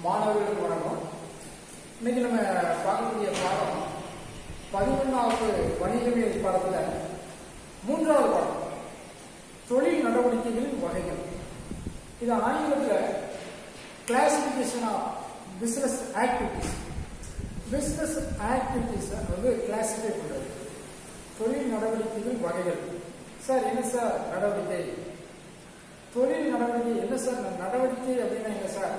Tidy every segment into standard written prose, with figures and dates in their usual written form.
மாணவர்களுக்கு வணக்கம். இன்னைக்கு நம்ம பார்க்கக்கூடிய பாடம் 11வது வணிகவியல் பாடத்துல 3வது பாடம் தொழில் நடவடிக்கைகளின் வகைகள். இது ஆங்கிலத்தில் classification of business activities. Business activities வந்து கிளாசிஃபை பண்றது. தொழில் நடவடிக்கைகள் வகைகள். சார் என்ன சார் நடவடிக்கை? தொழில் நடவடிக்கை என்ன சார்? நடவடிக்கை அப்படின்னா என்ன சார்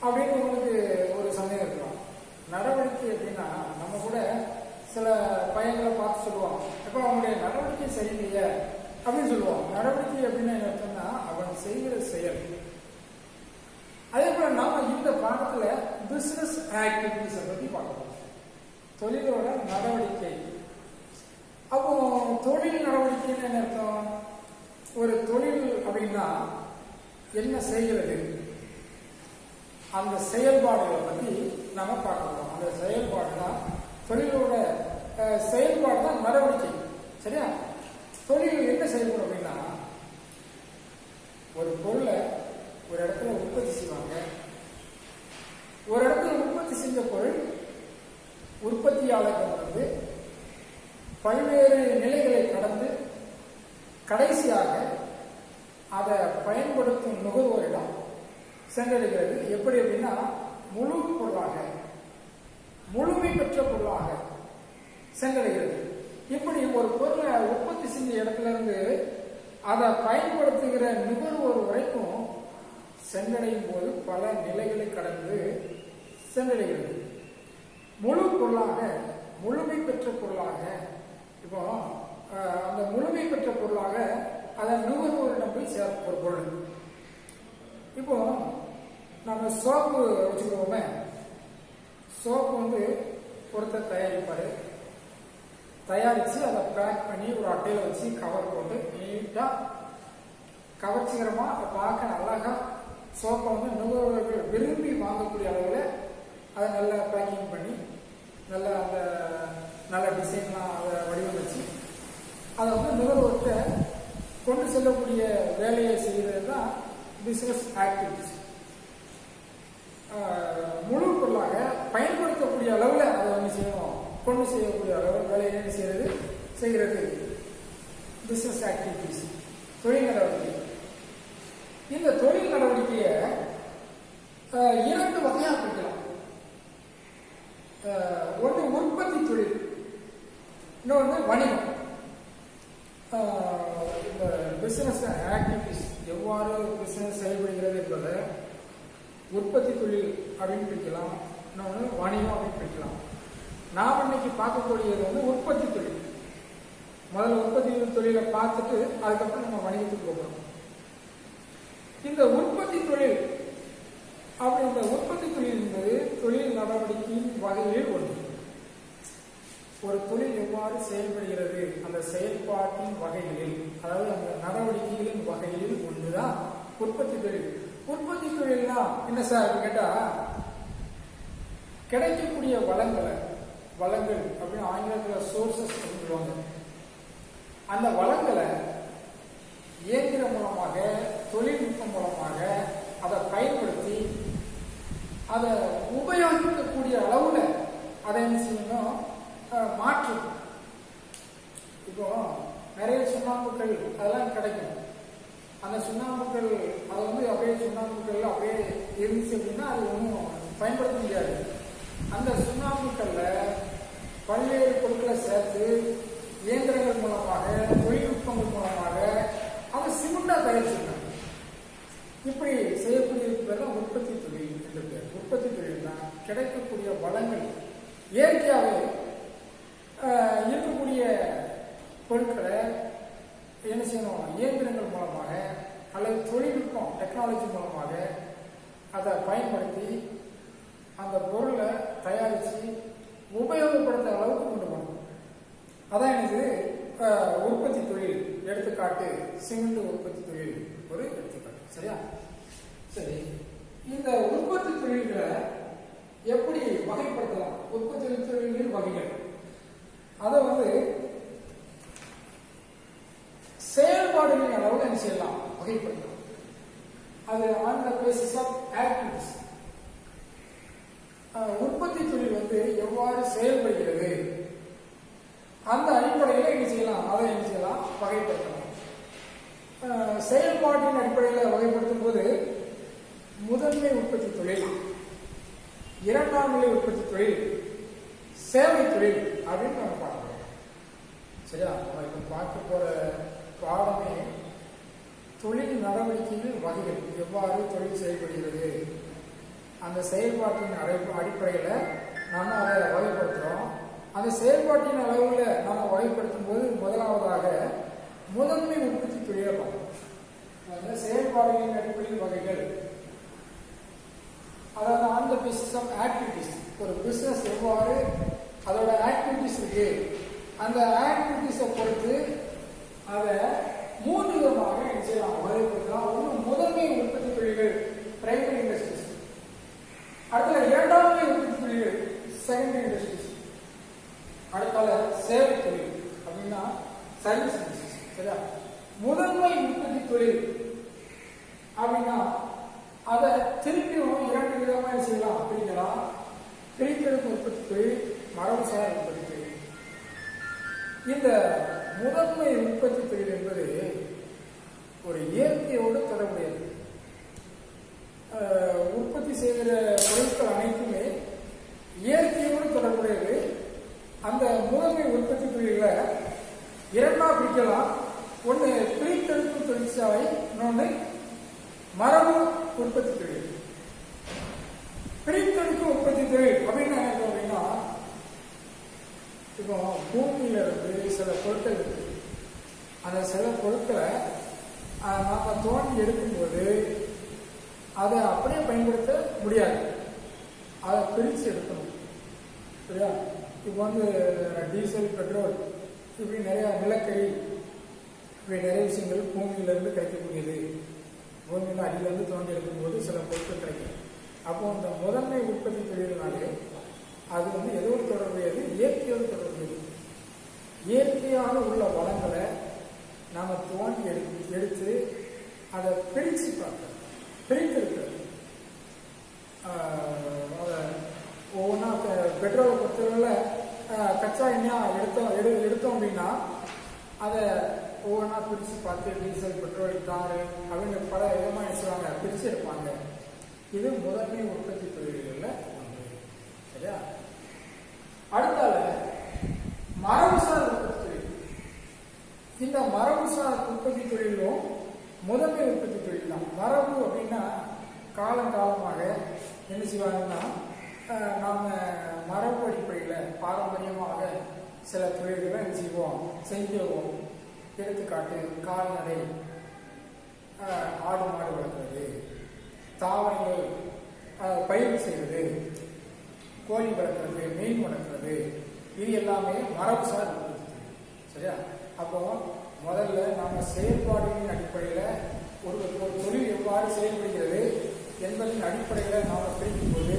அப்படின்னு உங்களுக்கு ஒரு சந்தேகம் இருக்கலாம். நடவடிக்கை அப்படின்னா நம்ம கூட சில பையன்களை பார்த்து சொல்லுவோம், எப்போ அவங்களுடைய நடவடிக்கை சரியில்லையே அப்படின்னு சொல்லுவோம். நடவடிக்கை அப்படின்னா என்ன அர்த்தம்னா அவன் செய்கிற செயல். அதே போல நாம இந்த பாடத்துல பிசினஸ் ஆக்டிவிட்டிஸை பத்தி பார்க்கணும். தொழிலோட நடவடிக்கை. அப்போ தொழில் நடவடிக்கைன்னு என்ன அர்த்தம்? ஒரு தொழில் அப்படின்னா என்ன செய்கிறது, அந்த செயல்பாடுகளை பத்தி நாம பார்க்கணும். அந்த செயல்பாடு தான் தொழிலோட செயல்பாடு தான் நடவடிக்கை. சரியா? தொழில் என்ன செயல்படும் அப்படின்னா, ஒரு பொருளை ஒரு இடத்துல உற்பத்தி செய்வாங்க. ஒரு இடத்துல உற்பத்தி செஞ்ச பொருள் உற்பத்தியாளர்கள் வந்து பல்வேறு நிலைகளை கடந்து கடைசியாக அதை பயன்படுத்தும் நுகர்வோரிடம் சென்றடைகிறது. எப்படி அப்படின்னா முழு பொருளாக, முழுமை பெற்ற பொருளாக சென்றடைகிறது. இப்படி ஒரு பொருளை உற்பத்தி செஞ்ச இடத்துல இருந்து அதை பயன்படுத்துகிற நுகர்வோர் வரைக்கும் சென்றடையும் போது பல நிலைகளை கடந்து சென்றடைகிறது. முழு பொருளாக, முழுமை பெற்ற பொருளாக. இப்போ அந்த முழுமை பெற்ற பொருளாக அதை நுகர்வோரிடம் போய் சேர்க்க ஒரு பொருள். இப்போ நம்ம சோப்பு வச்சுக்கிறோமே, சோப்பு வந்து ஒருத்தர் தயாரிப்பாரு. தயாரிச்சு அதை பேக் பண்ணி ஒரு அட்டையில வச்சு கவர் போட்டு நீட்டா கவர்ச்சிகரமா பார்க்க அழகா சோப்பை வந்து நுகர்வோர்கள் விரும்பி வாங்கக்கூடிய அளவில் அதை நல்லா பேக்கிங் பண்ணி நல்ல அந்த நல்ல டிசைன்லாம் அதை வடிவமைச்சு அதை வந்து நுகர்வோர்கிட்ட கொண்டு செல்லக்கூடிய வேலையை செய்கிறது தான் பிசினஸ் ஆக்டிவிட்டிஸ். முழு பொருளாக பயன்படுத்தக்கூடிய அளவில் அதை வந்து செய்யணும், கொண்டு செய்யக்கூடிய அளவில் வேலையை என்ன செய்கிறது பிசினஸ் ஆக்டிவிட்டிஸ், தொழில் நடவடிக்கை. இந்த தொழில் நடவடிக்கையை 2 வகையா பிரிக்கலாம். ஒன்று உற்பத்தி தொழில், இன்னொன்று வணிகம். இந்த பிசினஸ் ஆக்டிவிட்டிஸ் எவ்வாறு பிசினஸ் செயல்படுகிறது என்பதை உற்பத்தி தொழில் அப்படின்னு பிரிக்கலாம், இன்னொன்று வணிகம் அப்படின்னு பிரிக்கலாம். நாம் இன்னைக்கு பார்க்கக்கூடியது வந்து உற்பத்தி தொழில். முதல்ல உற்பத்தி தொழிலை பார்த்துட்டு அதுக்கப்புறம் நம்ம வணிகத்துக்கு போகிறோம். இந்த உற்பத்தி தொழில் இந்த உற்பத்தி தொழில் என்பது தொழில் நடவடிக்கையின் வகைகளில் ஒன்று. ஒரு தொழில் எவ்வாறு செயல்படுகிறது அந்த செயல்பாட்டின் வகைகளில், அதாவது அந்த நடவடிக்கைகளின் வகைகளில் ஒன்றுதான் உற்பத்தி தொழில். உற்பத்தி தொழில்னா என்ன சார் கேட்டா, கிடைக்கக்கூடிய வளங்கள் அப்படின்னு ஆங்கிலத்தில் சோர்சஸ் சொல்லுவாங்க. அந்த வளங்களை இயந்திர மூலமாக, தொழில்நுட்பம் மூலமாக அதை பயன்படுத்தி அதை உபயோகிக்கக்கூடிய அளவுல அதை என்ன செய்யணும், மாற்றும். இப்போ நிறைய சுண்ணாம்புகள் அதெல்லாம் கிடைக்கும். அந்த சுண்ணாம்புகள் அதை வந்து அப்படியே சுண்ணாம்புகள் அப்படியே இருந்துச்சு அப்படின்னா அது ஒன்றும் பயன்படுத்த முடியாது. அந்த சுண்ணாம்புக்கள்ல பல்வேறு பொருட்களை சேர்த்து இயந்திரங்கள் மூலமாக, தொழில்நுட்பங்கள் மூலமாக அதை சிமெண்டா தயாரிச்சிருக்காங்க. இப்படி செய்யக்கூடிய பேர் தான் உற்பத்தி தொழில் என்று பேர். உற்பத்தி தொழில் தான் கிடைக்கக்கூடிய வளங்கள், இயற்கையாகவே இருக்கக்கூடிய பொருட்களை என்ன செய்யணும், இயந்திரங்கள் மூலமாக அல்லது தொழில்நுட்பம் டெக்னாலஜி மூலமாக அதை பயன்படுத்தி அந்த பொருளை தயாரித்து உபயோகப்படுத்த அளவுக்கு கொண்டு போகணும். அதான் எனக்கு உற்பத்தி தொழில். எடுத்துக்காட்டு சிமெண்ட் உற்பத்தி தொழில் ஒரு எடுத்துக்காட்டு. சரியா? சரி, இந்த உற்பத்தி தொழில்களை எப்படி வகைப்படுத்தலாம்? உற்பத்தி தொழில்களின் வகைகள் அதை வந்து செயல்பாடுகளின் அளவில் என்ன செய்யலாம், வகைப்படுத்தலாம். அது on the basis of activities. செயல்படுகிறது. அந்த அடிப்படையில் என்ன செய்யலாம், அதை என்ன செய்யலாம், வகைப்படுத்தலாம். செயல்பாட்டின் அடிப்படையில் வகைப்படுத்தும் போது முதன்மை உற்பத்தி தொழில், இரண்டாம் நிலை உற்பத்தி தொழில், சேவை தொழில் அப்படின்னு நம்ம பார்க்கலாம். சரியா? நம்ம இப்ப பார்க்க போற பாடமே தொழில் நடவடிக்கைகள் வகைகள், எவ்வாறு தொழில் செயல்படுகிறது, அந்த செயல்பாட்டின் அடிப்படையில் நம்ம அதை வகைப்படுத்துறோம். அந்த செயல்பாட்டின் அளவில் நம்ம வகைப்படுத்தும் போது முதலாவதாக முதன்மை உற்பத்தி தொழிலை பார்க்கணும். செயல்பாடுகளின் அடிப்படையில் வகைகள், அதாவது on the basis of activities. ஒரு பிசினஸ் எவ்வாறு அதோட ஆக்டிவிட்டிஸ் இருக்கு, அந்த ஆக்டிவிட்டிஸை பொறுத்து அதை 3 விதமாக செய்யலாம், வகைப்படுத்தலாம். ஒன்று முதன்மை உற்பத்தி தொழில்கள், பிரைமரி இண்டஸ்ட்ரீஸ். அடுத்த இரண்டாம் நிலை உற்பத்தி தொழில்கள், செகண்டரி இண்டஸ்ட்ரீஸ். அடுத்தால சேவை தொழில் அப்படின்னா சர்வீஸ் இண்டஸ்ட்ரீஸ். சரியா? முதன்மை உற்பத்தி தொழில் அப்படின்னா அதை திருப்பியும் 2 விதமாக செய்யலாம், பிரிக்கலாம். பிரித்தெடுக்கும் உற்பத்தி தொழில், மரபுசார் உற்பத்தி தொழில். இந்த முதன்மை உற்பத்தி தொழில் என்பது ஒரு இயற்கையோடு தொடர்புடையது. உற்பத்தி செய்கிற பொருட்கள் அனைத்துமே இயற்கையோடு தொடர்புடையது. அந்த முதன்மை உற்பத்தி தொழில 2ஆ பிரிக்கலாம். ஒன்று பிரித்தெடுக்கும் தொழிற்சாலை, இன்னொன்று மரபு உற்பத்தி தொழில். பிரித்தெடுக்கும் உற்பத்தி தொழில் அப்படின்னு என்ன அப்படின்னா, இப்போ பூமியில இருந்து சில பொருட்கள் இருக்கு. அந்த சில பொருட்களை நாம தோண்டி எடுக்கும்போது அதை அப்படியே பயன்படுத்த முடியாது, அதை பிரித்து எடுக்கணும். சரியா? இப்போ டீசல், பெட்ரோல், இப்படி நிறைய நிலக்கரி, இப்படி நிறைய விஷயங்கள் பூமியிலிருந்து கிடைக்கக்கூடியது. பூமியில் அடியிலிருந்து தோண்டி எடுக்கும்போது சில பொருட்கள் கிடைக்கும். அப்போ இந்த முதன்மை உற்பத்தி தொழில்னாலே அது எதோடு தொடர்புடையது, இயற்கையோடு தொடர்புடையது. இயற்கையாக உள்ள வளங்களை நாம் தோண்டி எடுத்து அதை பிரித்து பார்க்கணும், பிரித்திருக்கிறது. அதை ஒவ்வொன்றா பெட்ரோலை பொறுத்தவரையில் கச்சா எண்ணெயாக எடுத்தோம் அப்படின்னா அதை ஒவ்வொன்றா பிரித்து பார்த்து டீசல், பெட்ரோல், காரு அப்படின்னு பல விதமாக செய்வாங்க, பிரித்து எடுப்பாங்க. இது முதன்மை உற்பத்தி தொழில்களில் ஒன்று. சரியா? அடுத்தால மரபுசார் உற்பத்தி தொழில். இந்த மரபுசார் உற்பத்தி தொழிலும் முதன்மை உற்பத்தி தொழில் தான். மரபு அப்படின்னா காலங்காலமாக என்ன செய்வாங்கன்னா, நாம மரபு அடிப்படையில் பாரம்பரியமாக சில தொழில்களை என்ன செய்வோம், செஞ்சுவோம். எடுத்துக்காட்டு கால்நடை, ஆடு மாடு வளர்க்குறது, தாவரங்கள் பயிர் செய்வது, கோழி வளர்க்குறது, மீன் வளர்க்குறது, இது எல்லாமே மரபுசார் உற்பத்தி. சரியா? அப்போ முதல்ல நம்ம செயல்பாடுகளின் அடிப்படையில் ஒரு தொழில் எவ்வாறு செயல்படுகிறது என்பதன் அடிப்படையில் நாம் பிரிக்கும் போது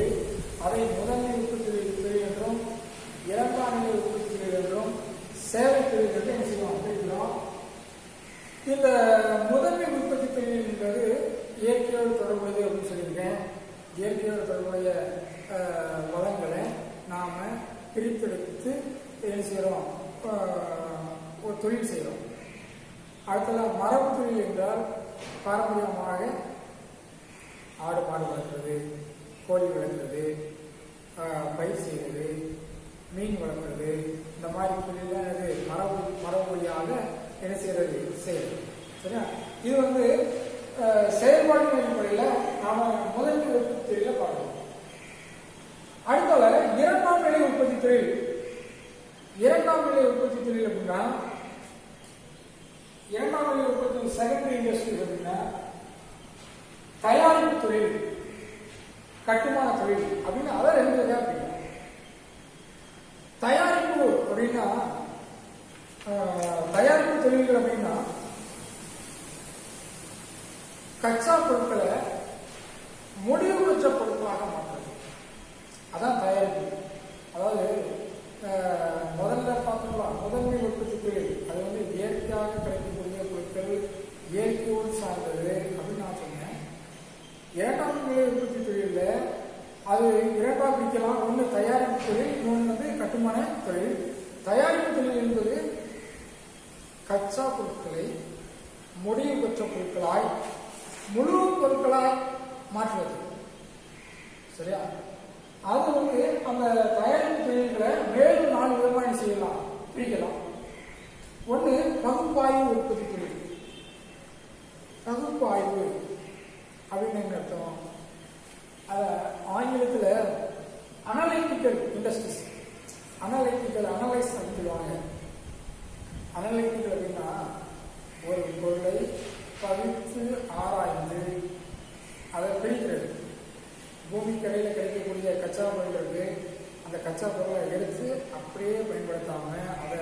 அதை முதன்மை உற்பத்தி தொழில் என்றும், இரண்டாம் நிலை உற்பத்தி தொழில் என்றும், சேவை தொழில் என்று என்ன செய்வோம், பிரிக்கிறோம். இந்த முதன்மை உற்பத்தி தொழில் என்பது இயற்கையோடு தொடர்புடையது அப்படின்னு சொல்லியிருக்கேன். இயற்கையோடு தொடர்புடைய வளங்களை நாம் பிரித்தெடுத்து என்ன செய்கிறோம், ஒரு தொழில் செய்கிறோம். அடுத்ததாக மரபு தொழில் என்றால் பாரம்பரியமாக ஆடு மாடு வளர்க்குறது, கோழி வளர்க்குறது, பயிர் செய்கிறது, மீன் வளர்க்குறது, இந்த மாதிரி தொழிலாம் இது மரபு வழியாக என்ன செய்யறது, செய்யறது. சரியா? இது செயல்பாடு அடிப்படையில் நாம முதன்மை உற்பத்தி தொழில பார்க்கணும். அடுத்தால இரண்டாம் நிலை உற்பத்தி தொழில். இரண்டாம் நிலை உற்பத்தி தொழில் அப்படின்னா, இரண்டாம் நிலை உற்பத்தி செகண்டரி இண்டஸ்ட்ரி அப்படின்னா தயாரிப்பு தொழில், கட்டுமான தொழில் அப்படின்னு அதை 2 வகையா பிரிக்கலாம். தயாரிப்பு அப்படின்னா, தயாரிப்பு தொழில்கள் அப்படின்னா கச்சா பொருட்களை முடிவு பெற்ற பொருட்களாக மாற்றுறது, அதான் தயாரிப்பு. அதாவது முதல்ல பார்த்துக்கலாம், முதன்மை உற்பத்தி தொழில் அது இயற்கையாக கிடைக்கக்கூடிய பொருட்கள், இயற்கையோடு சார்ந்தது அப்படின்னு நான் சொன்னேன். இரண்டாம் நிலை உற்பத்தி தொழிலில் அது இரண்டாம் பிரிக்கலாம். ஒன்று தயாரிப்பு தொழில், இன்னொன்று வந்து கட்டுமான தொழில். தயாரிப்பு தொழில் என்பது கச்சா பொருட்களை முடிவு பெற்ற பொருட்களாய் முழு பொருட்களாய் மாற்றுவது. சரியா? அது வந்து அந்த தயாரிப்பு தொழில்களை வேறு 4 விதமாக செய்யலாம், பிரிக்கலாம். ஒன்று பகுப்பாய்வு உற்பத்தி தொழில். பகுப்பாய்வு அப்படின்னு அர்த்தம். அத ஆங்கிலத்தில் அனலைட்டிக்கல் இண்டஸ்ட்ரீஸ், அனலைட்டிக்கல் அனலைஸ் அப்படின்னு சொல்லுவாங்க. அனலைட்டிக்கல் அப்படின்னா ஒரு பொருளை பகுத்து ஆராய்ந்து அதை பிரிக்கிறது. பூமிக்கடையில் கிடைக்கக்கூடிய கச்சா பொருள் இருக்கு, அந்த கச்சா பொருளை எடுத்து அப்படியே பயன்படுத்தாம அதை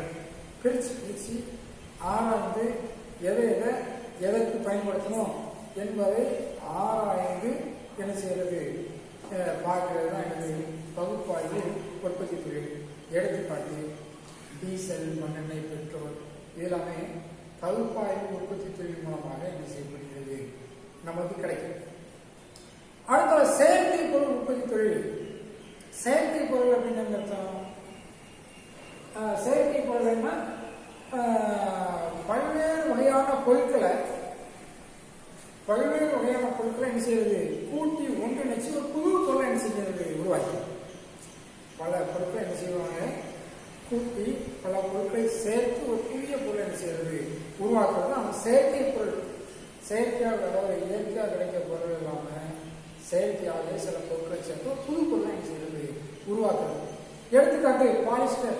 பிரித்து ஆராய்ந்து எதற்கு பயன்படுத்தணும் என்பதை ஆராய்ந்து என்ன செய்யறது, பார்க்கறது தான் எனது பகுப்பாய்வு உற்பத்தி தொழில். எடுத்துக்காட்டு டீசல், மண்ணெண்ணெய், பெட்ரோல் இதெல்லாமே பகுப்பாய்வு உற்பத்தி தொழில் மூலமாக என்ன செய்யப்படுகிறது, நமக்கு கிடைக்கும். அடுத்த செயற்கை பொருள் உற்பத்தி தொழில். செயற்கை பொருள் அப்படின்னு அர்த்தம். செயற்கை பொருள்னா பல்வேறு வகையான பொருட்களை என்ன செய்யறது, கூட்டி ஒன்றிணைச்சு ஒரு புது பொருளை என்ன செய்யறது, உருவாக்கி. பல பொருட்களை என்ன செய்வாங்க, கூட்டி பல பொருட்களை சேர்த்து ஒரு புதிய பொருளை என்ன செய்யறது, உருவாக்குறது அந்த செயற்கை பொருள். செயற்கையாக, அதாவது இயற்கையாக கிடைக்கிற பொருள் இல்லாமல் செயற்கையாக சில பொருட்களை சேர்த்து ஒரு புது பொருளை என்ன செய்யறது, உருவாக்குறது. எடுத்துக்காட்டு பாலிஸ்டர்.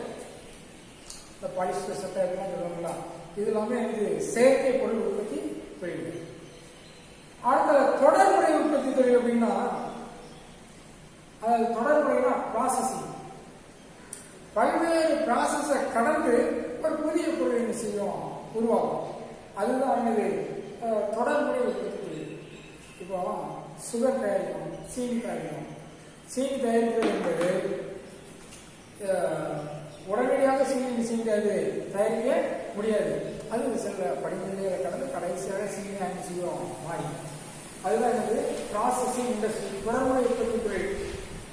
இந்த பாலிஸ்டர் சட்டை எல்லாம் சொல்லுவாங்களா, இது எல்லாமே எனக்கு செயற்கை பொருள் உற்பத்தி தொழில். அடுத்த தொடர்முறை உற்பத்தி தொழில் அப்படின்னா, அதாவது தொடர்முறைனா ப்ராசஸிங். பல்வேறு ப்ராசஸை கடந்து ஒரு புதிய பொருள் என்ன செய்யும், உருவாகும். அதுதான் என்னது தொடர்முறை உற்பத்தி தொழில். இப்போ சுகர் தயாரிக்கணும், சீனி தயாரிக்கணும். சீனி தயாரிக்கிறது என்பது உடனடியாக சீனி தயாரிக்க முடியாது. அது சில படிநிலைகளை கடந்து கடைசியாக சீனி என்ன செய்யும், மாறி. அதுதான் என்னது ப்ராசஸிங் இண்டஸ்ட்ரி, தொடர்முறை உற்பத்தி தொழில்.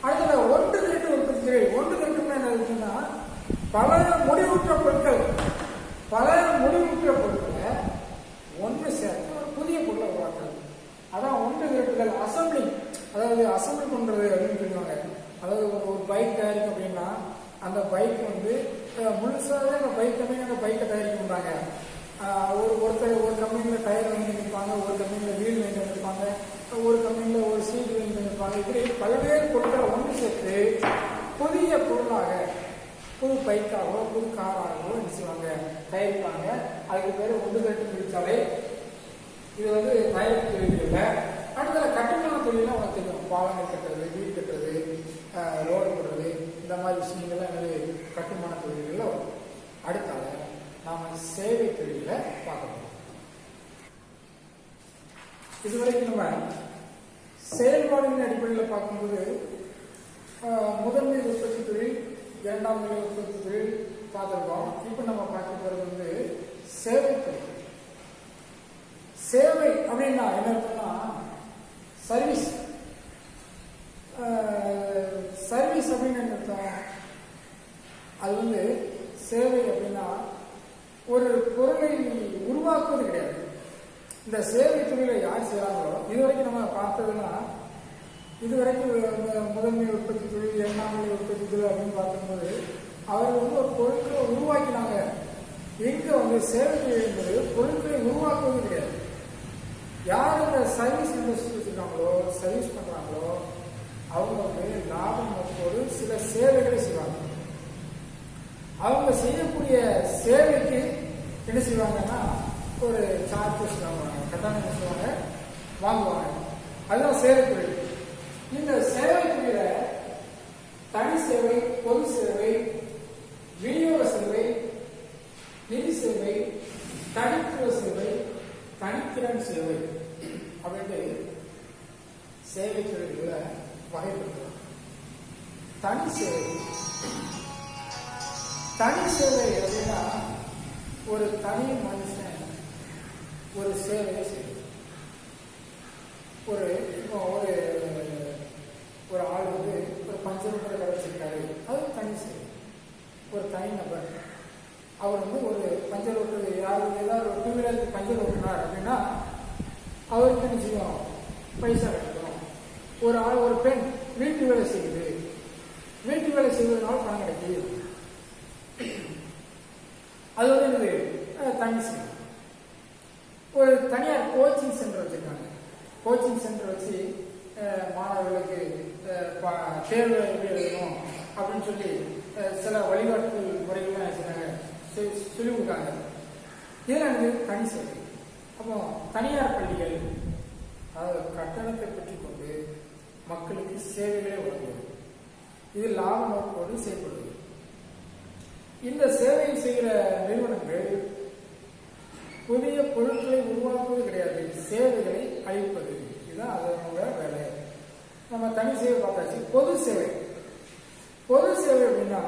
அடுத்தது ஒன்று திரட்டு உற்பத்தி தொழில். ஒன்று திரட்டுன்னா என்ன இருக்குன்னா, பல முடிவுற்ற பொருட்களை ஒன்று சேர்த்து ஒரு புதிய பொருளை உருவாக்குறது. அதான் ஒன்று திரட்டுதல். அசம்பிளிங், அதாவது அசம்பிள் பண்றது அப்படின்னு சொல்லுவாங்க. அதாவது ஒரு பைக் தயாரிக்கும் அப்படின்னா, அந்த பைக் வந்து முழுசாகவே அந்த பைக்கை தயாரிக்க முடியாங்க. ஒருத்தர் ஒரு கம்பெனியில் டயர் வாங்கி பண்ணியிருப்பாங்க, ஒரு கம்பெனியில் வீல் வாங்கி பண்ணியிருப்பாங்க, ஒரு கம்பெனியில் ஒரு சீட் வாங்கி பண்ணியிருப்பாங்க. இப்படி பல்வேறு பொருட்களை ஒன்று சேர்த்து புதிய பொருளாக, புது பைக்காகவோ புது காராகவோ என்ன செய்வாங்க, தயாரிப்பாங்க. அதுக்கு பேர் ஒன்று திரட்டு பிரித்தாலே. இது வந்து தயாரிப்பு தொழில்கள். அடுத்தது கட்டுமான தொழிலாம் உனக்கு தெரியும். பாலங்கள் கட்டுறது, வீடு கட்டுறது, ரோடு போடுறது, இந்த மாதிரி விஷயங்கள்லாம் என்னது கட்டுமான தொழில்களில் வரும். அடுத்தால நாம சேவை தொழிலை பார்க்கணும். இதுவரைக்கும் நம்ம செயல்பாடுகளின் அடிப்படையில் பார்க்கும்போது முதன்மை உற்பத்தி தொழில், இரண்டாம் நிலை உற்பத்தி தொழில் பார்த்துருக்கோம். இப்போ நம்ம பார்க்க போகிறது வந்து சேவை தொழில். சேவை அப்படின்னா என்ன அர்த்தம்னா, சர்வீஸ். சர்வீஸ் அப்படின்னு என்ன அர்த்தம், அது வந்து சேவை அப்படின்னா ஒரு பொருளை உருவாக்குவது கிடையாது. இந்த சேவை தொழிலை யார் செய்யறாங்களோ, இதுவரைக்கும் நம்ம பார்த்ததுன்னா, இதுவரைக்கும் முதன்மை உற்பத்தி தொழில், இரண்டாம் நிலை உற்பத்தி தொழில் அப்படின்னு பார்க்கும்போது அவர்கள் வந்து ஒரு பொருட்களை உருவாக்கினாங்க. எங்க வந்து சேவை தொழில் என்பது பொருட்களை உருவாக்குவது கிடையாது. யார் இந்த சர்வீஸ் இண்டஸ்ட்ரி வச்சுருக்காங்களோ, சர்வீஸ் பண்றாங்களோ, அவங்க வந்து லாபம் நோக்கோடு சில சேவைகளை செய்வாங்க. அவங்க செய்யக்கூடிய சேவைக்கு என்ன செய்வாங்கன்னா ஒரு சார்ஜஸ் வாங்குவாங்க, கட்டணம் செய்வாங்க, வாங்குவாங்க. அதுதான் சேவை தொழில். இந்த சேவை தொழிலை தனி சேவை, பொது சேவை, விநியோக சேவை, நிதி சேவை, தனித்துவ சேவை, தனித்திறன் சேவை அப்படின்ட்டு சேவை தொழில்களை வகைப்படுத்தலாம். தனி சேவை அப்படின்னா ஒரு தனி மனுஷன் ஒரு சேவையை செய்யும். ஒரு ஆள் வந்து ஒரு பஞ்சர் ஒரு பெண் வீட்டு வேலை செய்யுது, வீட்டு வேலை செய்வதனால பணம் கிடைக்குது, அது வந்து தனி செய்யும். ஒரு தனியார் கோச்சிங் சென்டர் வச்சிருக்காங்க. கோச்சிங் சென்டர் வச்சு மாணவர்களுக்கு தேர்வு எப்படி எழுதணும் அப்படின்னு சொல்லி சில வழிகாட்டுதல் முறைகள்லாம் சொல்லி கொடுக்காங்க. இதெல்லாம் எனக்கு தனி சேவை. அப்போ தனியார் பள்ளிகள் அதாவது கட்டணத்தை பெற்றுக் கொண்டு மக்களுக்கு சேவைகளை வழங்குவது, இது லாப நோக்கோடு செயல்படுவது. இந்த சேவையை செய்கிற நிறுவனங்கள் புதிய பொருட்களை உருவாக்குவது கிடையாது, சேவைகளை அளிப்பது. இதுதான் அதனோட வேலை. நம்ம தனி சேவை பார்த்தாச்சு. பொது சேவை. பொது சேவை அப்படின்னா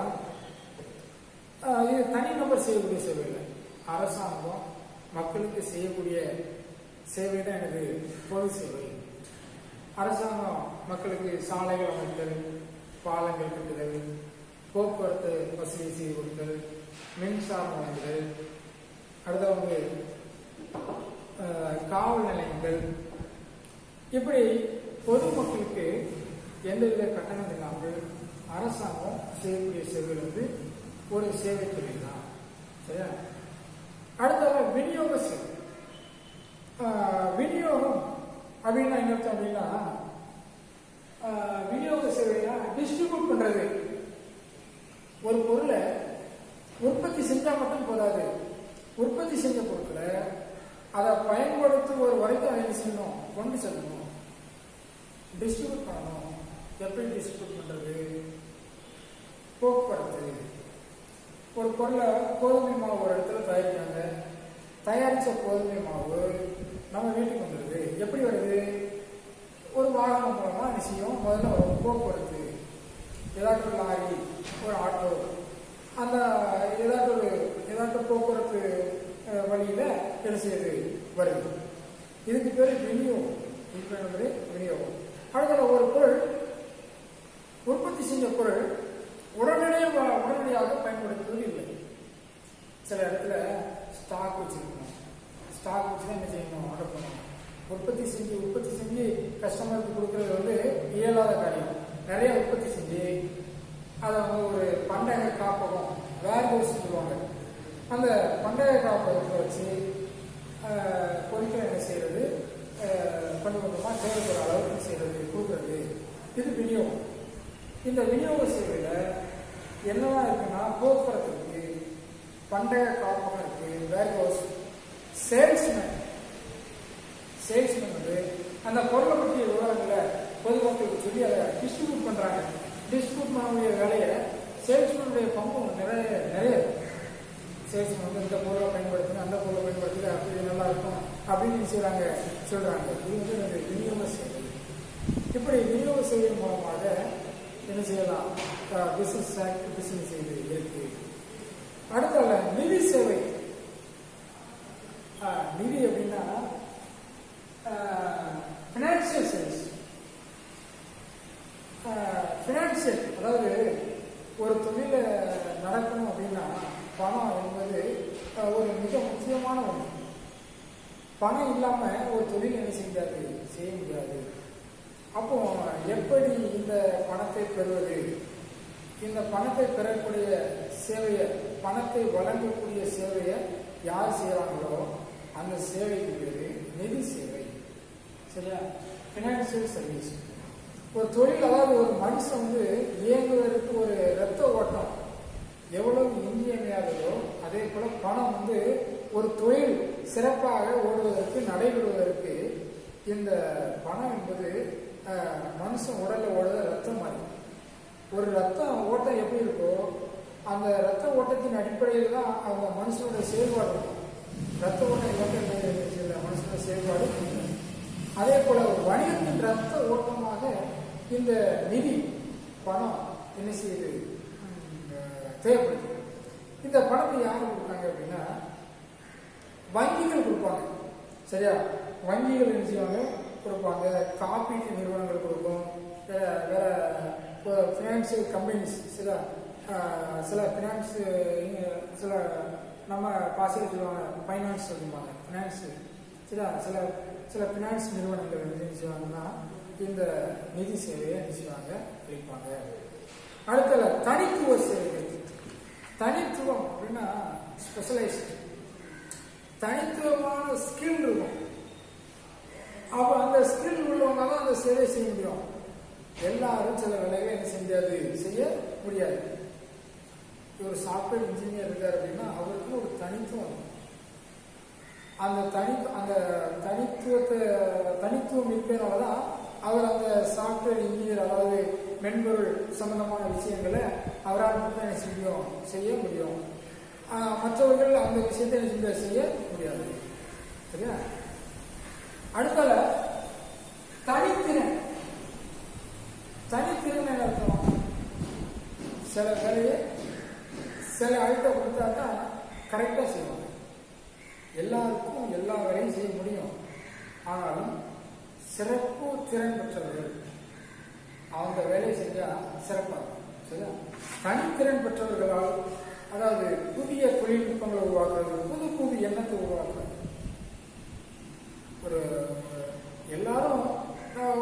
இது தனிநபர் செய்யக்கூடிய சேவை இல்லை, அரசாங்கம் மக்களுக்கு செய்யக்கூடிய சேவை தான் எனக்கு பொது சேவை. அரசாங்கம் மக்களுக்கு சாலைகள் அமைத்தல், பாலங்கள் கட்டுதல், போக்குவரத்து வசதி செய்து கொடுத்தல், மின்சாரம் வழங்குதல், அடுத்தவங்க காவல் நிலையங்கள், இப்படி பொதுமக்களுக்கு எந்தவித கட்டணம் இல்லாமல் அரசாங்கம் செய்யக்கூடிய சேவைகள் வந்து ஒரு சேவை தொழில் தான். சரியா? அடுத்தது விநியோக சேவை. விநியோகம் அப்படின்னா என்ன அர்த்தம் அப்படின்னா, விநியோக சேவைனா டிஸ்ட்ரிபியூட் பண்றது. ஒரு பொருளை உற்பத்தி செஞ்சா மட்டும் போதாது, உற்பத்தி செஞ்ச பொருட்களை அதை பயன்படுத்துவோர் வரைக்கும் அதை செய்யணும், கொண்டு செல்லணும், டிஸ்ட்ரிபியூட் பண்ணணும். எப்படி டிஸ்ட்ரிபியூட் பண்றது? போக்குவரத்து. ஒரு பொருளை கோதுமை மாவு ஒரு இடத்துல தயாரிக்கிறாங்க, தயாரிச்ச கோதுமை மாவு நம்ம வீட்டுக்கு வந்துடுது. எப்படி வருது? ஒரு வாகனம் மூலமா நிச்சயம் முதல்ல வரும் போக்குவரத்து. ஏதாச்சும் ஒரு லாரி, ஒரு ஆட்டோ, அந்த ஏதாச்சும் போக்குவரத்து வழியில என்ன செய்யுது? வருது. இதுக்கு பேரு விநியோகம். விநியோகம். அடுத்த ஒரு பொருள் உற்பத்தி செஞ்ச பொருள் உடனடியாக பயன்படுத்துவது இல்லை. சில இடத்துல ஸ்டாக் வச்சிருக்கணும். ஸ்டாக் வச்சுதான் என்ன செய்யணும்? ஆர்டர் பண்ணணும். உற்பத்தி செஞ்சு கஸ்டமருக்கு கொடுக்கறது வந்து இயலாத காரியம். நிறைய உற்பத்தி செஞ்சு அதை வந்து ஒரு பண்டக காப்பகம் வேர்ஹவுஸ் சொல்லுவாங்க. அந்த பண்டக காப்பகத்தை வச்சு பொருட்கள் என்ன செய்யறது? கொஞ்சம் கொஞ்சமா தேவைப்படுற அளவுக்கு செய்யறது, கொடுக்கறது. இது விநியோகம். இந்த விநியோக சேவையில என்னதான் இருக்குன்னா, போக்குவரத்து இருக்கு, பண்டக காப்பகம் இருக்கு, வேர்ஹவுஸ், சேல்ஸ்மேன் வந்து அந்த பொருளை பற்றிய விவரங்களை பொதுமக்களுக்கு சொல்லி அதை டிஸ்ட்ரிபியூட் பண்றாங்க. டிஸ்ட்ரிபியூட் பண்ணக்கூடிய வேலையை சேல்ஸ்மேனுடைய பங்கு நிறைய. சேல்ஸ்மேன் வந்து இந்த பொருளை பயன்படுத்துங்க, அந்த பொருளை பயன்படுத்துங்க, அப்படி நல்லா இருக்கும் அப்படின்னு சொல்றாங்க. இது வந்து விநியோக சேவை. இப்படி விநியோக சேவை மூலமாக என்ன செய்யலாம்? பிசினஸ் செய்து இருக்கு. அடுத்த நிதி சேவை. நிதி அப்படின்னா பினான்சியல் சர்வீஸ். பினான்சியல் அதாவது ஒரு தொழில நடக்கணும் அப்படின்னா பணம் என்பது ஒரு மிக முக்கியமான ஒன்று. பணம் இல்லாம ஒரு தொழில் என்ன செய்ய முடியாது. அப்போ எப்படி இந்த பணத்தை பெறுவது? இந்த பணத்தை பெறக்கூடிய சேவையை, பணத்தை வழங்கக்கூடிய சேவையை யார் செய்யறாங்களோ அந்த சேவைக்கு பேரு நிதி சேவை. சரியா? Financial service. ஒரு தொழில், அதாவது ஒரு மனுஷன் வந்து இயங்குவதற்கு ஒரு இரத்த ஓட்டம் எவ்வளவு இன்றியமையாததோ அதே போல பணம் வந்து ஒரு தொழில் சிறப்பாக ஓடுவதற்கு, நடைபெறுவதற்கு இந்த பணம் என்பது மனுஷன் உடல்ல ஓடுற ரத்தம் மாதிரி. ஒரு ரத்த ஓட்டம் எப்படி இருக்கோ அந்த ரத்த ஓட்டத்தின் அடிப்படையில் தான் அவங்க மனுஷனுடைய செயல்பாடு இருக்கும். ரத்த ஓட்டம் இல்லாத மனுஷனுடைய செயல்பாடு. அதே போல ஒரு வணிகத்தின் ரத்த ஓட்டமாக இந்த நிதி பணம் என்ன செய்யுது? தேவைப்படுது. இந்த பணத்தை யாரு கொடுப்பாங்க அப்படின்னா வங்கிகள் கொடுப்பாங்க. சரியா? வங்கிகள் என்ன செய்வாங்க? கொடுப்பாங்க. காப்பீட்டு நிறுவனங்கள் கொடுக்கும். வேற பினான்சியல் கம்பெனிஸ், சில பினான்ஸ், சில நம்ம பாசியில் சொல்லுவாங்க ஃபைனான்ஸ் சொல்லுவாங்க, பினான்ஸ். சில பினான்ஸ் நிறுவனங்கள் என்ன செய்வாங்கன்னா இந்த நிதி சேவையை நிச்சயமாக அளிப்பாங்க. அடுத்தது தனித்துவ சேவைகள். தனித்துவம் அப்படின்னா ஸ்பெஷலைஸ்டு, தனித்துவமான ஸ்கில் இருக்கும். அப்போ அந்த ஸ்கில் உள்ளவங்க தான் அந்த சேவை செய்ய முடியும். எல்லாரும் சில வேலைகளை என்ன செஞ்சாது செய்ய முடியாது. ஒரு சாஃப்ட்வேர் இன்ஜினியர் இருக்கார் அப்படின்னா அவருக்கு ஒரு தனித்துவம், அந்த தனித்துவம் இருக்கிறனால தான் அவர் அந்த சாஃப்ட்வேர் இன்ஜினியர், அதாவது மென்பொருள் சம்பந்தமான விஷயங்களை அவரால் மட்டும் என்ன செய்ய முடியும். மற்றவர்கள் அந்த விஷயத்தை என்ன செய்ய முடியாது. சரியா? அடுத்தால தனித்திறன். தனித்திறன் என்ன அர்த்தம்? சில வேலையை சில அழுத்த கொடுத்தா தான் கரெக்டாக செய்வாங்க. எல்லாருக்கும் எல்லா வேலையும் செய்ய முடியும். ஆனாலும் சிறப்பு திறன் பெற்றவர்கள் அந்த வேலையை செஞ்சால் சிறப்பாக. சரியா? தனித்திறன் பெற்றவர்களால், அதாவது புதிய தொழில்நுட்பங்களை உருவாக்குறது, புது புது எண்ணத்தை உருவாக்குறது. ஒரு எல்லாரும்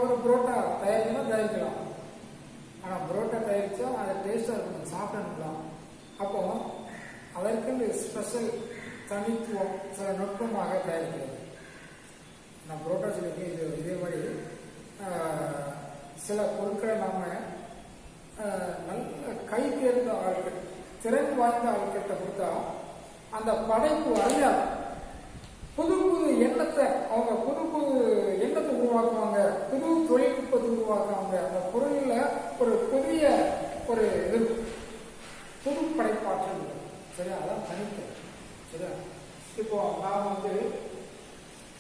ஒரு புரோட்டா தயாரிக்கலாம். ஆனால் புரோட்டா தயாரித்தா அதை டேஸ்டாக இருக்கணும், சாப்பிடலாம். அப்போ அதற்கு ஸ்பெஷல் தனித்துவம் சில நுட்பமாக தயாரிக்கிறது. நான் புரோட்டா சொல்லியிருக்கேன். இதே மாதிரி சில பொருட்களை நாம் நல்ல கை தேர்ந்த ஆட்கள், திறன் வாய்ந்த ஆட்கிட்ட கொடுத்தா அந்த படைப்பு அறியாது. புது புது எண்ணத்தை அவங்க உருவாக்குவாங்க, புது தொழில்நுட்பத்தை உருவாக்குவாங்க. அந்த பொருளில் ஒரு புதிய ஒரு இது, புது படைப்பாற்றல். சரியா? அதான் தனித்தல். சரியா? இப்போ நாம்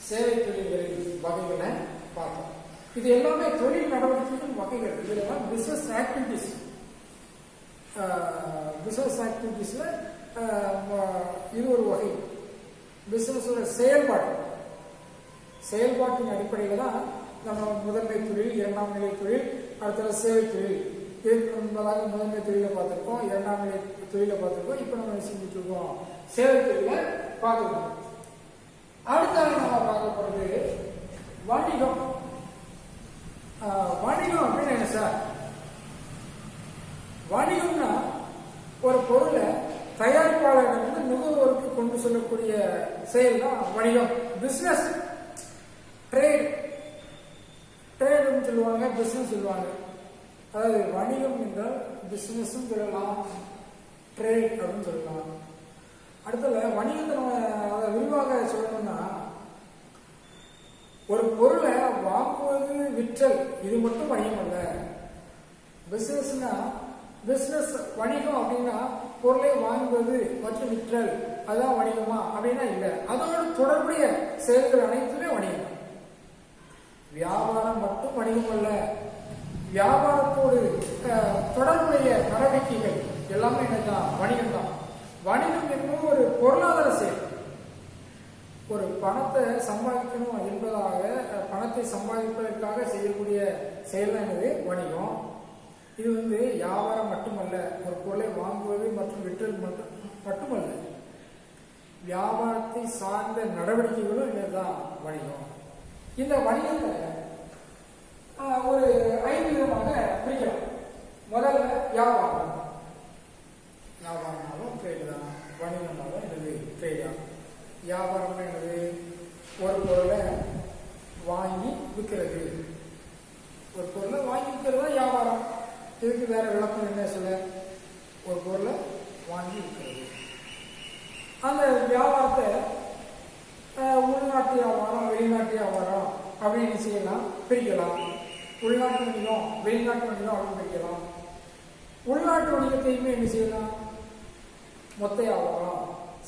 சேவை தொழில்களின் வகைகளை பார்த்தோம். இது எல்லாமே தொழில் நடவடிக்கைகள் வகைகள். இதெல்லாம் பிசினஸ் ஆக்டிவிட்டிஸ். பிசினஸ் ஆக்டிவிட்டிஸ்ல இது ஒரு வகை. பிசினஸோட செயல்பாட்டின் அடிப்படையில் தான் நம்ம முதன்மை தொழில், இரண்டாம் நிலை தொழில், அடுத்த சேவை தொழில். இதற்கு முன்பதாக முதன்மை தொழிலை பார்த்துருக்கோம், இரண்டாம் நிலை தொழிலை பார்த்துருக்கோம். இப்போ நம்ம செஞ்சுட்டு இருக்கோம் சேவை தொழிலை பார்த்துருக்கோம். அடுத்த நம்ம பார்க்க போறது வணிகம். வணிகம் அப்படின்னு என்ன சார்? வணிகம்னா ஒரு பொருளை தயாரிப்பாளர் நுகர்வோருக்கு கொண்டு சொல்லக்கூடிய செயல் தான் வணிகம். பிசினஸ், ட்ரேடுன்னு சொல்லுவாங்க, பிசினஸ் சொல்லுவாங்க. அதாவது வணிகம் என்றால் பிசினஸும் சொல்லலாம், ட்ரேட் அப்படின்னு சொல்லலாம். அடுத்தது வணிகத்தை நம்ம அதை விரிவாக சொல்லணும்னா, ஒரு பொருளை வாங்குவது, விற்றல், இது மட்டும் வணிகம் அல்ல. பிசினஸ்னா பிசினஸ் வணிகம் அப்படின்னா பொருளை வாங்குவது மற்றும் விற்றல், அதுதான் வணிகமா அப்படின்னா இல்லை. அதோடு தொடர்புடைய செயல்கள் அனைத்துமே வணிகம். வியாபாரம் மட்டும் வணிகம் அல்ல, வியாபாரத்தோடு தொடர்புடைய நடவடிக்கைகள் எல்லாமே என்னதான் வணிகம் தான். வணிகம் என்பது ஒரு பொருளாதார செயல். ஒரு பணத்தை சம்பாதிக்கணும் என்பதாக, பணத்தை சம்பாதிப்பதற்காக செய்யக்கூடிய செயல் தான் என்னது வணிகம். இது வியாபாரம் மட்டுமல்ல, ஒரு பொருளை வாங்குவது மற்றும் விற்றல் மட்டுமல்ல, வியாபாரத்தை சார்ந்த நடவடிக்கைகளும் என்னதான் வணிகம். இந்த வணிகத்தை ஒரு 5 விதமாக பிரிக்கலாம். முதல்ல வியாபாரம். வியாபாரம்னாலும் ட்ரேடு தான், வணிகம்னாலும் என்னது ட்ரேடு தான். வியாபாரம்னா என்னது? ஒரு பொருளை வாங்கி விற்கிறது. ஒரு பொருளை வாங்கி விற்கிறது தான் வியாபாரம். இதுக்கு வேற விளக்கம் என்ன சொல்ல? ஒரு பொருளை வாங்கி விற்கிறது. அந்த வியாபாரத்தை உள்நாட்டு வியாபாரம், வெளிநாட்டு வியாபாரம் அப்படின்னு செய்யலாம், பிரிக்கலாம். உள்நாட்டு வணிகம், வெளிநாட்டு வணிகம் அப்படின்னு பிரிக்கலாம். உள்நாட்டு வணிகத்தையுமே என்ன செய்யலாம்? மொத்த வியாபாரம்,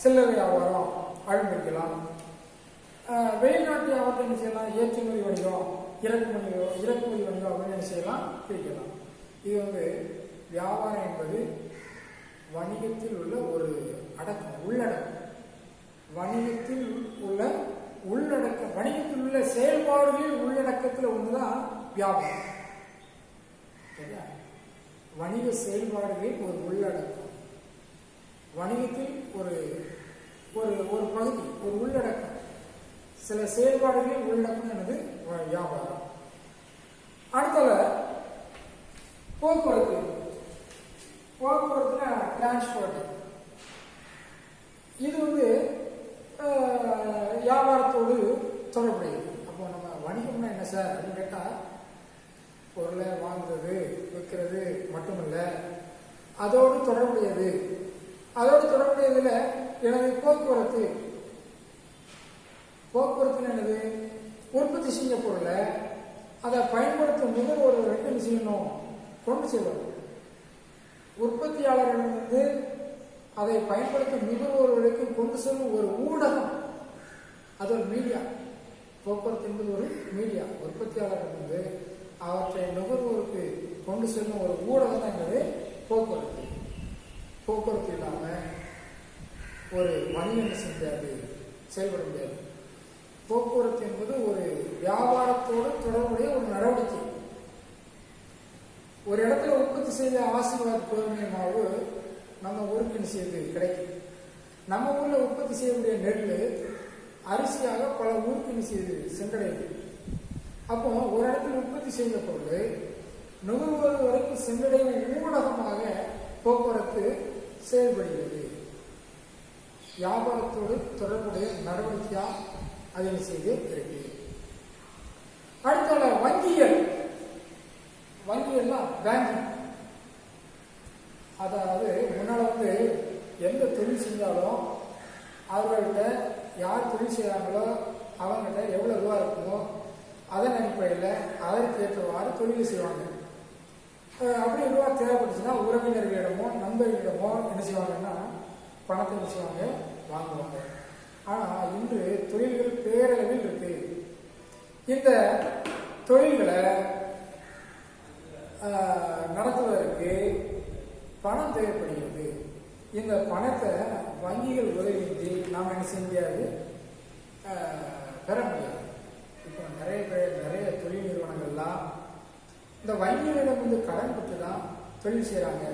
சில்லறை வியாபாரம் அப்படின்னு பிரிக்கலாம். வெளிநாட்டு வியாபாரத்தை என்ன செய்யலாம்? ஏற்றுமதி வணிகம், இறக்குமதி வணிகம் அப்படின்னு என்ன செய்யலாம்? பிரிக்கலாம். இது வியாபாரம் என்பது வணிகத்தில் உள்ள ஒரு அடக்கம், உள்ளடக்கம். வணிகத்தில் உள்ள உள்ளடக்கம், வணிகத்தில் உள்ள செயல்பாடுகளில் உள்ளடக்கத்தில் ஒன்றுதான் வியாபாரம். வணிக செயல்பாடுகளில் ஒரு உள்ளடக்கம், வணிகத்தில் ஒரு ஒரு பகுதி, ஒரு உள்ளடக்கம், சில செயல்பாடுகளில் உள்ளடக்கம் எனது வியாபாரம். அடுத்தால போக்குவரத்து. போக்குவரத்துல டிரான்ஸ்போர்ட். இது வியாபாரத்தோடு தொடர்புடையது. அப்போ நம்ம வணிகம்னா என்ன சார் அப்படின்னு கேட்டா, பொருளை வாங்குறது விற்கிறது மட்டுமல்ல, அதோடு தொடர்புடையது. அதோடு தொடர்புடையதுல எனது போக்குவரத்து. போக்குவரத்து என்னது? உற்பத்தி செய்ய பொருளை அதை பயன்படுத்தும் நுகர்வோர் வரைக்கும் என்ன செய்யணும்? கொண்டு செல்வது. உற்பத்தியாளரிடமிருந்து அதை பயன்படுத்தும் நுகர்வோர் வரைக்கும் கொண்டு செல்லும் ஒரு ஊடகம், அது ஒரு மீடியா. போக்குவரத்து என்பது ஒரு மீடியா. உற்பத்தியாளரிடமிருந்து அவற்றை நுகர்வோருக்கு கொண்டு செல்லும் ஒரு ஊடகம் தான் என்பது போக்குவரத்து. போக்குவரத்து இல்லாம ஒரு வணிகம் செய்ய முடியாது, செயல்பட முடியாது. போக்குவரத்து என்பது ஒரு வியாபாரத்தோடு தொடர்புடைய ஒரு நடவடிக்கை. ஒரு இடத்துல உற்பத்தி செய்த ஆசீர்வாத் கோதுமை மாவு நம்ம ஊருக்கு என்ன செய்யுது? கிடைக்கும். நம்ம ஊர்ல உற்பத்தி செய்யக்கூடிய நெல் அரிசியாக பல ஊருக்கு என்ன செய்யுது? சென்றடையுது. அப்போ ஒரு இடத்துல உற்பத்தி செய்த பொருள் நுகர்வோர் வரைக்கும் சென்றடையும் ஊடகமாக போக்குவரத்து செயல்படுகிறது. வியாபாரத்தோடு தொடர்புடைய நடவடிக்கையா அதை செய்து இருக்கு. அடுத்த வங்கியல். வங்கியல்னா பேங்கிங். அதாவது முன்னால எந்த தொழில் செஞ்சாலும் அவர்கள்ட்ட யார் தொழில் செய்யறாங்களோ அவங்ககிட்ட எவ்வளவு ரூபா இருக்குமோ அதன் அடிப்படையில் அதற்கு ஏற்றவாறு தொழில் செய்வாங்க. அப்படி ரூபா தேவைப்பட்டுச்சுன்னா உறவினர்களிடமோ நண்பர்களிடமோ என்ன செய்வாங்கன்னா பணத்தை என்ன செய்வாங்க? வாங்குவாங்க. ஆனா இன்று தொழில்கள் பேரளவில் இருக்கு. இந்த தொழில்களை நடத்துவதற்கு பணம் தேவைப்படுகிறது. இந்த பணத்தை வங்கிகள் உதவியின்றி நாம் என்ன செய்ய முடியாது? பெற முடியாது. இப்போ நிறைய தொழில் நிறுவனங்கள்லாம் இந்த வங்கிகளிடம் கடன் பெற்று தான் தொழில் செய்யறாங்க.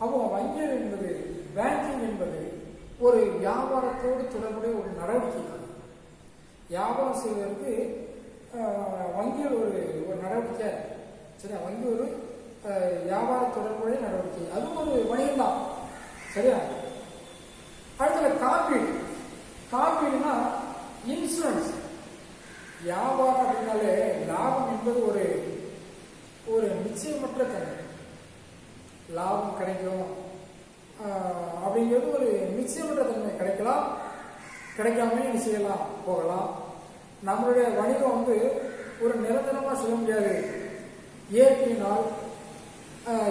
அப்போ வங்கிகள் என்பது, பேங்கிங் என்பது ஒரு வியாபாரத்தோடு தொடர்புடைய ஒரு நடவடிக்கை தான். வியாபாரம் செய்வதற்கு வங்கிகள் ஒரு நடவடிக்கை. சரியா? வங்கி ஒரு வியாபார தொடர்புடைய நடவடிக்கை, அதுவும் ஒரு வணிகம் தான். சரியா? அடுத்த காப்பீடு. காப்பீடுனா இன்சூரன்ஸ். வியாபாரம் அப்படின்னாலே லாபம் என்பது ஒரு நிச்சயமற்ற தன்மை. லாபம் கிடைக்கும் அப்படிங்கிறது ஒரு நிச்சயமற்ற தன்மை. கிடைக்கலாம், கிடைக்காம என்ன செய்யலாம், போகலாம். நம்மளுடைய வணிகம் ஒரு நிரந்தரமா சொல்ல முடியாது. இயற்கையினால்,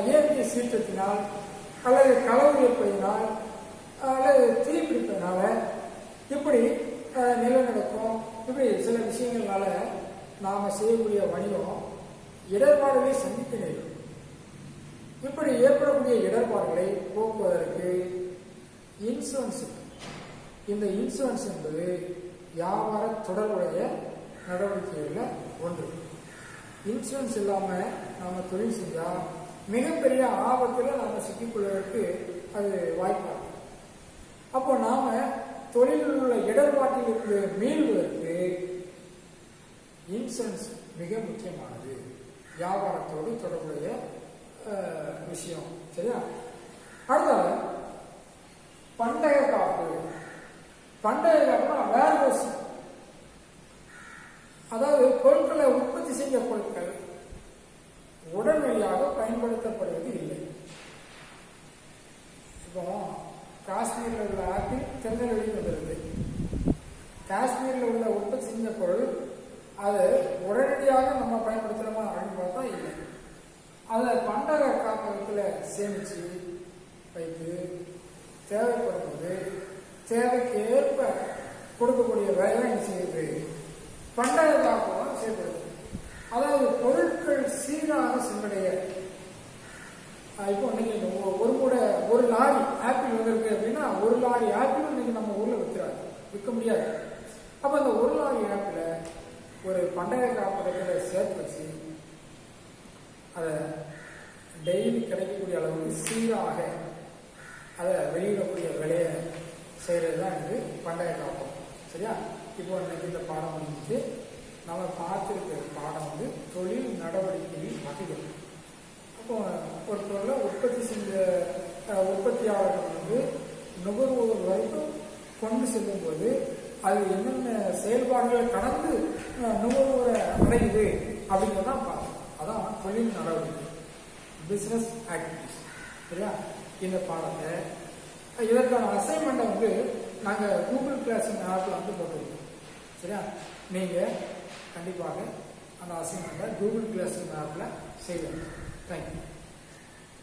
இயற்கை சீற்றத்தினால், அல்லது களவு ஏற்பதினால், அல்லது தீப்பிடிப்பதனால இப்படி நிலநடுக்கம், இப்படி சில விஷயங்கள்னால நாம செய்யக்கூடிய வணிகம் இடர்பாடுகளை சந்திக்க நேரும். இப்படி ஏற்படக்கூடிய இடர்பாடுகளை போக்குவதற்கு இன்சூரன்ஸ். இந்த இன்சூரன்ஸ் என்பது வியாபார தொடர்புடைய நடவடிக்கைகள்ல ஒன்று. இன்சூரன்ஸ் இல்லாம நாம தொழில் செஞ்சா மிகப்பெரிய ஆபத்துல நாம சிக்கிக்கொள்வதற்கு அது வாய்ப்பாகும். அப்போ நாம தொழிலில் உள்ள இடர்பாட்டில் இருந்து மீள்வதற்கு இன்சூரன்ஸ் மிக முக்கியமானது. வியாபாரத்தோடு தொடர்புடைய விஷயம். சரியா? அடுத்த பண்டக காப்பு. பண்டக காப்புனா வேர்ஹவுஸ். அதாவது பொருட்களை உற்பத்தி செய்ய பொருட்கள் உடனடியாக பயன்படுத்தப்படுவது இல்லை. இப்போ காஷ்மீரில் உள்ள ஆப்பிள் திருநெல்வேலியில் வந்துருது. காஷ்மீரில் உள்ள உற்பத்தி செஞ்ச பொருள் அது உடனடியாக நம்ம பயன்படுத்தலாமா அப்படின்னு பார்த்தா இல்லை. அதை பண்டக காப்பகத்தில் சேமிச்சு வைத்து தேவைப்படும் போது தேவைக்கு ஏற்ப கொடுக்கக்கூடிய வேலை செய்யுது பண்டக காப்பகம் செய்யப்படுது. அதாவது பொருட்கள் சீராக சென்றடைய. இப்போ இன்னைக்கு ஒரு லாரி ஆப்பிள் வந்திருக்கு அப்படின்னா ஒரு லாரி ஆப்பிள் இன்னைக்கு நம்ம ஊர்ல விற்க முடியாது. அப்ப அந்த ஒரு லாரி ஆப்பிள ஒரு பண்டக காப்பகத்தில் சேர்த்து வச்சு அதை டெய்லி கிடைக்கக்கூடிய அளவுக்கு சீராக அதை வெளியிடக்கூடிய வேலையை செய்யறது தான் இது பண்டக காப்பகம். சரியா? இப்போ இன்னைக்கு இந்த பாடம் முடிஞ்சு நம்ம பார்த்துருக்கிற பாடம் வந்து தொழில் நடவடிக்கை வகைகள். அப்போ ஒரு பொருளை உற்பத்தி செஞ்ச உற்பத்தியாளர்கள் வந்து நுகர்வோர் வரைக்கும் கொண்டு செல்லும்போது அது என்னென்ன செயல்பாடுகளை கடந்து நுகர்வோரை அடையுது அப்படிங்கிறதான் பார்க்கணும். அதான் தொழில் நடவடிக்கை, பிஸ்னஸ் ஆக்டிவிட்டிஸ். சரியா? இந்த பாடத்தை இதற்கான அசைன்மெண்ட்டை வந்து நாங்கள் கூகுள் கிளாஸ் ஆப்பில் வந்து போட்டுருக்கோம். சரியா? நீங்கள் கண்டிப்பாக அந்த அசைன்மெண்ட்டை கூகுள் கிளாஸ் ஆப்பில் செய்யணும். தேங்க்யூ.